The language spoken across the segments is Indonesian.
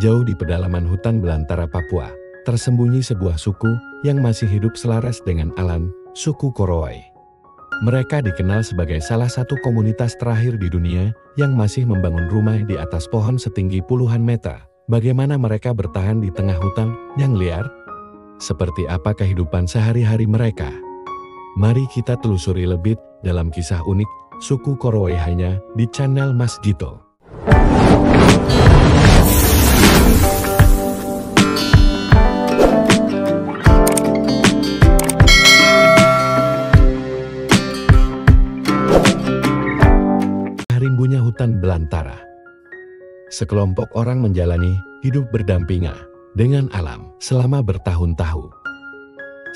Jauh di pedalaman hutan belantara Papua, tersembunyi sebuah suku yang masih hidup selaras dengan alam, suku Korowai. Mereka dikenal sebagai salah satu komunitas terakhir di dunia yang masih membangun rumah di atas pohon setinggi puluhan meter. Bagaimana mereka bertahan di tengah hutan yang liar? Seperti apa kehidupan sehari-hari mereka? Mari kita telusuri lebih dalam kisah unik suku Korowai hanya di channel Mas Gito. Rimbunya hutan belantara. Sekelompok orang menjalani hidup berdampingan dengan alam selama bertahun-tahun.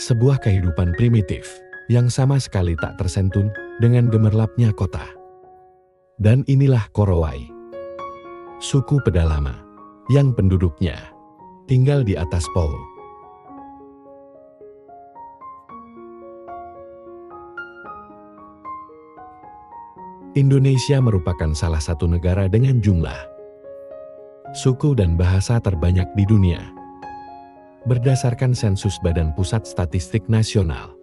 Sebuah kehidupan primitif yang sama sekali tak tersentuh dengan gemerlapnya kota. Dan inilah Korowai, suku pedalaman yang penduduknya tinggal di atas pohon. Indonesia merupakan salah satu negara dengan jumlah suku dan bahasa terbanyak di dunia. Berdasarkan sensus Badan Pusat Statistik Nasional,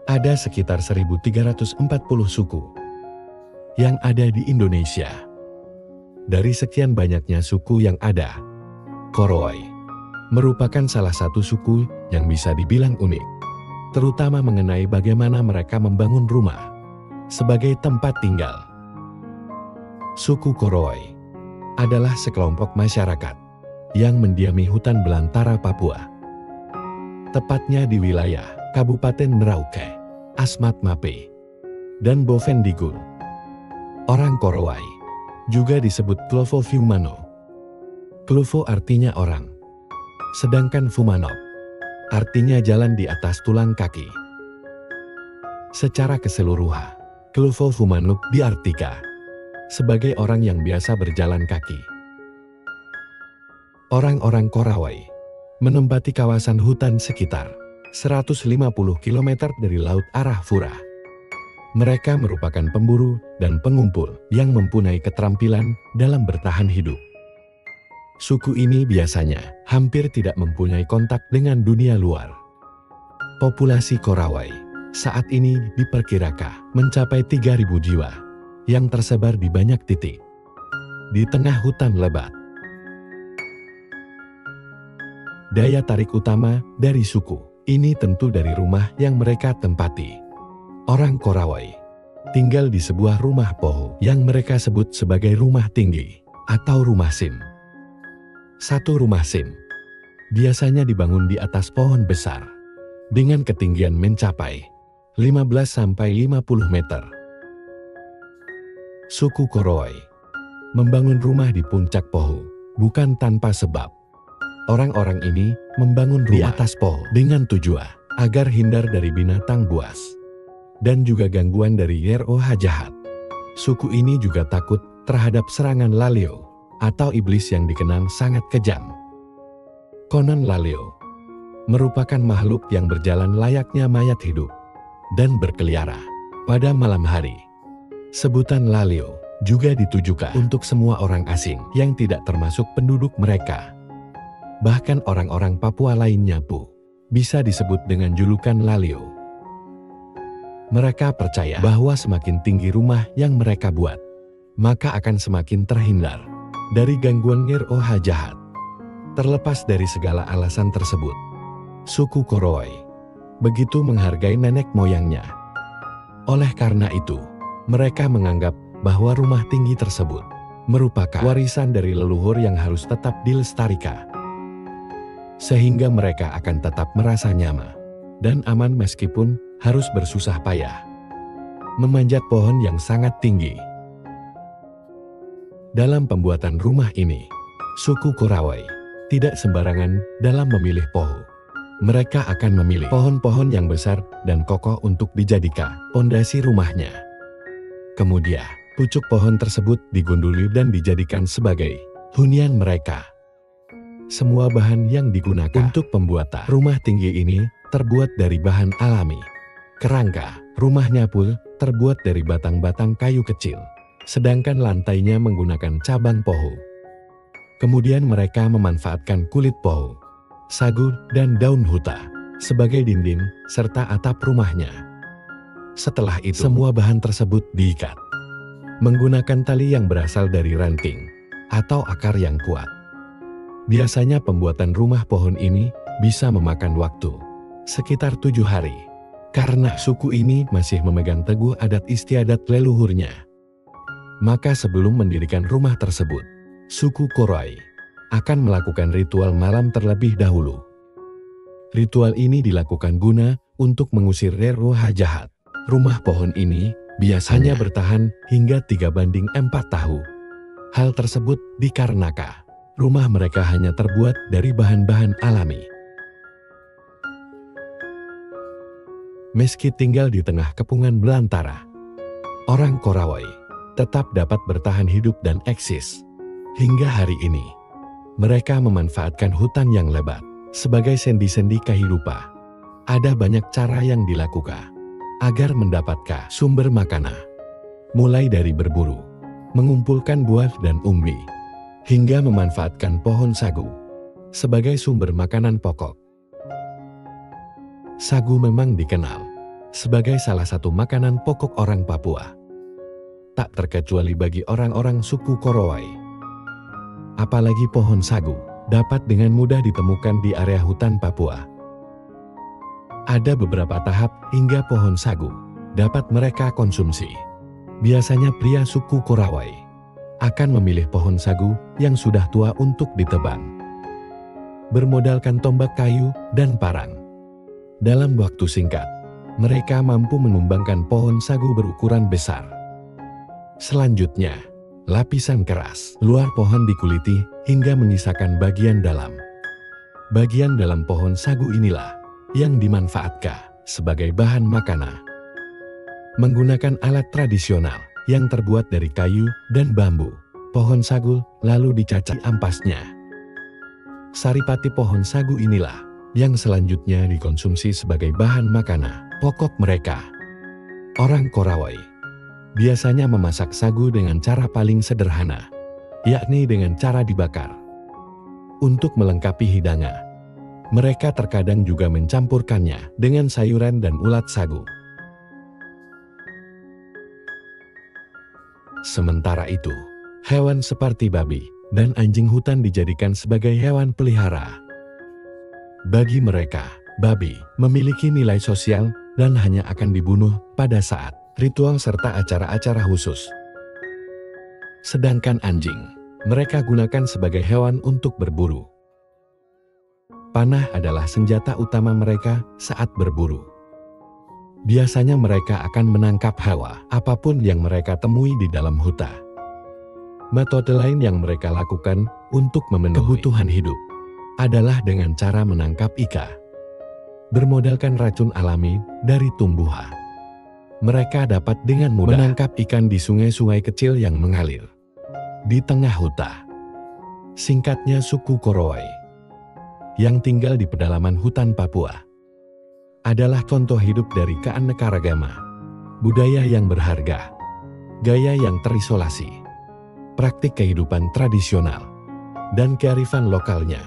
ada sekitar 1.340 suku yang ada di Indonesia. Dari sekian banyaknya suku yang ada, Korowai merupakan salah satu suku yang bisa dibilang unik, terutama mengenai bagaimana mereka membangun rumah sebagai tempat tinggal. Suku Korowai adalah sekelompok masyarakat yang mendiami hutan belantara Papua. Tepatnya di wilayah Kabupaten Merauke, Asmat Mape, dan Bovendigul. Orang Korowai juga disebut Klovo Fumano. Klovo artinya orang, sedangkan Fumanok artinya jalan di atas tulang kaki. Secara keseluruhan, Klovo Fumanuk diartikan sebagai orang yang biasa berjalan kaki. Orang-orang Korowai menempati kawasan hutan sekitar 150 km dari laut arah Fura. Mereka merupakan pemburu dan pengumpul yang mempunyai keterampilan dalam bertahan hidup. Suku ini biasanya hampir tidak mempunyai kontak dengan dunia luar. Populasi Korowai saat ini diperkirakan mencapai 3.000 jiwa yang tersebar di banyak titik di tengah hutan lebat. Daya tarik utama dari suku ini tentu dari rumah yang mereka tempati. Orang Korowai tinggal di sebuah rumah poho yang mereka sebut sebagai rumah tinggi atau rumah sim. Satu rumah sim biasanya dibangun di atas pohon besar dengan ketinggian mencapai 15-50 meter. Suku Korowai membangun rumah di puncak pohon bukan tanpa sebab. Orang-orang ini membangun rumah di atas pohon dengan tujuan agar hindar dari binatang buas dan juga gangguan dari roh jahat. Suku ini juga takut terhadap serangan Lalio atau iblis yang dikenal sangat kejam. Konon Lalio merupakan makhluk yang berjalan layaknya mayat hidup dan berkeliaran pada malam hari. Sebutan Lalio juga ditujukan untuk semua orang asing yang tidak termasuk penduduk mereka. Bahkan orang-orang Papua lainnya pun bisa disebut dengan julukan Lalio. Mereka percaya bahwa semakin tinggi rumah yang mereka buat, maka akan semakin terhindar dari gangguan roh jahat. Terlepas dari segala alasan tersebut, suku Korowai begitu menghargai nenek moyangnya. Oleh karena itu, mereka menganggap bahwa rumah tinggi tersebut merupakan warisan dari leluhur yang harus tetap dilestarikan. Sehingga mereka akan tetap merasa nyaman dan aman meskipun harus bersusah payah memanjat pohon yang sangat tinggi. Dalam pembuatan rumah ini, suku Korowai tidak sembarangan dalam memilih pohon. Mereka akan memilih pohon-pohon yang besar dan kokoh untuk dijadikan pondasi rumahnya. Kemudian, pucuk pohon tersebut digunduli dan dijadikan sebagai hunian mereka. Semua bahan yang digunakan untuk pembuatan rumah tinggi ini terbuat dari bahan alami. Kerangka rumahnya pun terbuat dari batang-batang kayu kecil, sedangkan lantainya menggunakan cabang pohon. Kemudian mereka memanfaatkan kulit pohon, sagu, dan daun huta sebagai dinding serta atap rumahnya. Setelah itu, semua bahan tersebut diikat menggunakan tali yang berasal dari ranting atau akar yang kuat. Biasanya pembuatan rumah pohon ini bisa memakan waktu sekitar 7 hari, karena suku ini masih memegang teguh adat istiadat leluhurnya. Maka sebelum mendirikan rumah tersebut, suku Korowai akan melakukan ritual malam terlebih dahulu. Ritual ini dilakukan guna untuk mengusir roh jahat. Rumah pohon ini biasanya bertahan hingga 3:4 tahun. Hal tersebut dikarenakan rumah mereka hanya terbuat dari bahan-bahan alami. Meski tinggal di tengah kepungan belantara, orang Korowai tetap dapat bertahan hidup dan eksis. Hingga hari ini, mereka memanfaatkan hutan yang lebat sebagai sendi-sendi kehidupan. Ada banyak cara yang dilakukan agar mendapatkan sumber makanan, mulai dari berburu, mengumpulkan buah dan umbi, hingga memanfaatkan pohon sagu sebagai sumber makanan pokok. Sagu memang dikenal sebagai salah satu makanan pokok orang Papua, tak terkecuali bagi orang-orang suku Korowai. Apalagi pohon sagu dapat dengan mudah ditemukan di area hutan Papua. Ada beberapa tahap hingga pohon sagu dapat mereka konsumsi. Biasanya pria suku Korowai akan memilih pohon sagu yang sudah tua untuk ditebang. Bermodalkan tombak kayu dan parang, dalam waktu singkat, mereka mampu menumbangkan pohon sagu berukuran besar. Selanjutnya, lapisan keras luar pohon dikuliti hingga menyisakan bagian dalam. Bagian dalam pohon sagu inilah yang dimanfaatkan sebagai bahan makanan. Menggunakan alat tradisional yang terbuat dari kayu dan bambu, pohon sagu lalu dicaci ampasnya. Saripati pohon sagu inilah yang selanjutnya dikonsumsi sebagai bahan makanan pokok mereka. Orang Korowai biasanya memasak sagu dengan cara paling sederhana, yakni dengan cara dibakar. Untuk melengkapi hidangan, mereka terkadang juga mencampurkannya dengan sayuran dan ulat sagu. Sementara itu, hewan seperti babi dan anjing hutan dijadikan sebagai hewan pelihara. Bagi mereka, babi memiliki nilai sosial dan hanya akan dibunuh pada saat ritual serta acara-acara khusus. Sedangkan anjing, mereka gunakan sebagai hewan untuk berburu. Panah adalah senjata utama mereka saat berburu. Biasanya mereka akan menangkap hewan apapun yang mereka temui di dalam hutan. Metode lain yang mereka lakukan untuk memenuhi kebutuhan hidup adalah dengan cara menangkap ikan. Bermodalkan racun alami dari tumbuhan, mereka dapat dengan mudah menangkap ikan di sungai-sungai kecil yang mengalir di tengah hutan. Singkatnya, suku Korowai yang tinggal di pedalaman hutan Papua adalah contoh hidup dari keanekaragaman, budaya yang berharga, gaya yang terisolasi, praktik kehidupan tradisional, dan kearifan lokalnya,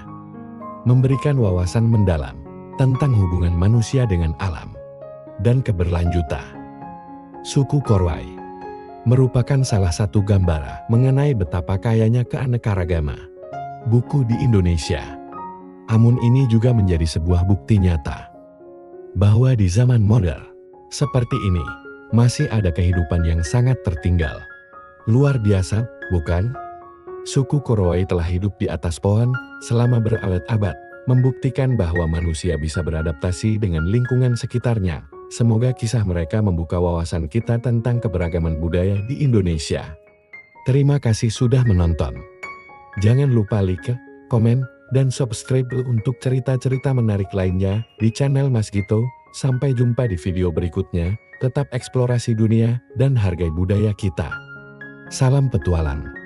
memberikan wawasan mendalam tentang hubungan manusia dengan alam dan keberlanjutan. Suku Korowai merupakan salah satu gambaran mengenai betapa kayanya keanekaragaman buku di Indonesia. Namun ini juga menjadi sebuah bukti nyata bahwa di zaman modern seperti ini masih ada kehidupan yang sangat tertinggal. Luar biasa, bukan? Suku Korowai telah hidup di atas pohon selama berabad-abad, membuktikan bahwa manusia bisa beradaptasi dengan lingkungan sekitarnya. Semoga kisah mereka membuka wawasan kita tentang keberagaman budaya di Indonesia. Terima kasih sudah menonton. Jangan lupa like, komen, dan subscribe untuk cerita-cerita menarik lainnya di channel Mas Gito. Sampai jumpa di video berikutnya. Tetap eksplorasi dunia dan hargai budaya kita. Salam petualang.